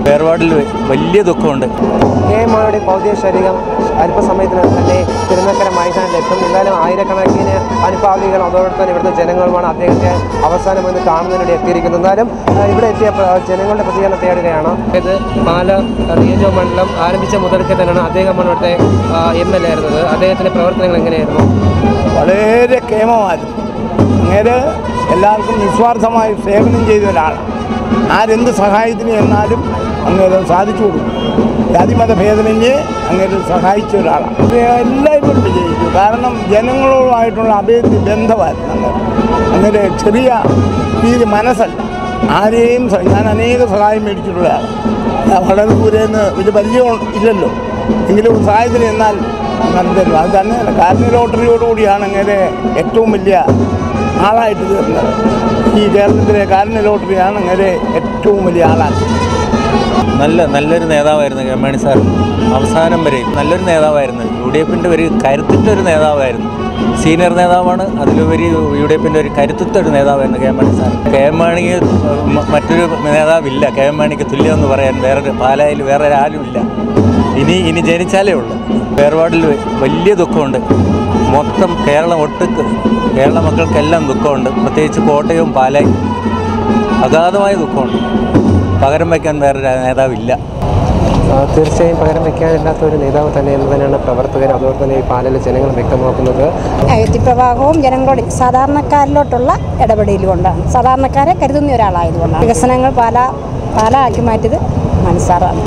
വേർപാടിൽ വലിയ ദുഃഖമുണ്ട്. കെ.എം. ഭൗതിക ശരീരം അല്പസമയത്തിനകം തന്നെ തിരുനക്കര മൈതാനിലെത്തും. എന്തായാലും ആയിരക്കണക്കിന് അനുഭാവികൾ അതോടൊപ്പം തന്നെ ഇവിടുത്തെ ജനങ്ങളുമാണ് അദ്ദേഹത്തെ അവസാനം വന്ന് കാണുന്നതിനിടെ എത്തിയിരിക്കുന്നത്. എന്തായാലും ഇവിടെ എത്തിയ ജനങ്ങളുടെ പ്രതികരണം തേടുകയാണ്. ഇത് പാല നിയോജക മണ്ഡലം ആരംഭിച്ച മുതൽക്കേ തന്നെയാണ് അദ്ദേഹമാണ് ഇവിടുത്തെ MLA ആയിരുന്നത്. അദ്ദേഹത്തിൻ്റെ പ്രവർത്തനങ്ങൾ എങ്ങനെയായിരുന്നു? വളരെ കേമമായിരുന്നു. അങ്ങനെ എല്ലാവർക്കും നിസ്വാർത്ഥമായി സേവനം ചെയ്ത ഒരാളാണ്. ആരെന്ത് സഹായത്തിന് എന്നാലും അങ്ങനെ സാധിച്ചു കൊടുക്കും. ജാതിമത ഭേദമന്യേ അങ്ങനെ സഹായിച്ച ഒരാളാണ്. എല്ലാവരും വിജയിച്ചു. കാരണം ജനങ്ങളുമായിട്ടുള്ള അഭേദ്യ ബന്ധമായിരുന്നു. അങ്ങനെ ചെറിയ രീതി മനസ്സല്ല. ആരെയും ഞാൻ അനേക സഹായം മേടിച്ചിട്ടുള്ളതാണ്. വളരെ ദൂരെന്ന് വലിയ പരിചയം ഇല്ലല്ലോ, എങ്കിലും സഹായത്തിന് എന്നാൽ അങ്ങനെ തരും. അത് തന്നെ കാരുണ്യ ലോട്ടറിയോടുകൂടിയാണ് അങ്ങനെ ഏറ്റവും വലിയ ആളായിട്ട് തീർന്നത്. ഈ കേരളത്തിലെ കാരുണ്യ ലോട്ടറിയാണ് അങ്ങനെ ഏറ്റവും വലിയ ആളാണ്. നല്ലൊരു നേതാവായിരുന്നു കെ.എം. സാർ. അവസാനം വരെ നല്ലൊരു നേതാവായിരുന്നു. UDFൻ്റെ ഒരു കരുത്തുറ്റൊരു നേതാവായിരുന്നു. സീനിയർ നേതാവാണ്. അതിലുപരി UDFൻ്റെ ഒരു കരുത്തുറ്റൊരു നേതാവായിരുന്നു കെ.എം. സാർ. കെ.എം. മറ്റൊരു നേതാവില്ല. കെ.എം. തുല്യമെന്ന് പറയാൻ വേറെ പാലായിൽ വേറെ ആരുമില്ല. ഇനി ജനിച്ചാലേ ഉള്ളൂ. വേർപാടിൽ വലിയ ദുഃഖമുണ്ട്. മൊത്തം കേരള മക്കൾക്കെല്ലാം ദുഃഖമുണ്ട്. പ്രത്യേകിച്ച് കോട്ടയവും പാലായും അഗാധമായ ദുഃഖമുണ്ട്. പകരം വയ്ക്കാൻ വേറൊരു നേതാവില്ല. തീർച്ചയായും പകരം വയ്ക്കാനില്ലാത്ത ഒരു നേതാവ് തന്നെ എന്ന് തന്നെയാണ് പ്രവർത്തകർ അതോടൊപ്പം തന്നെ ഈ പാലയിലെ ജനങ്ങൾ വ്യക്തമാക്കുന്നത്. വ്യക്തിപ്രവാഹവും ജനങ്ങളുടെ സാധാരണക്കാരിലോട്ടുള്ള ഇടപെടൽ കൊണ്ടാണ്. സാധാരണക്കാരെ കരുതുന്ന ഒരാളായതുകൊണ്ടാണ് വികസനങ്ങൾ പാലാക്കി മാറ്റിയത് മനസ്സാറാണ്.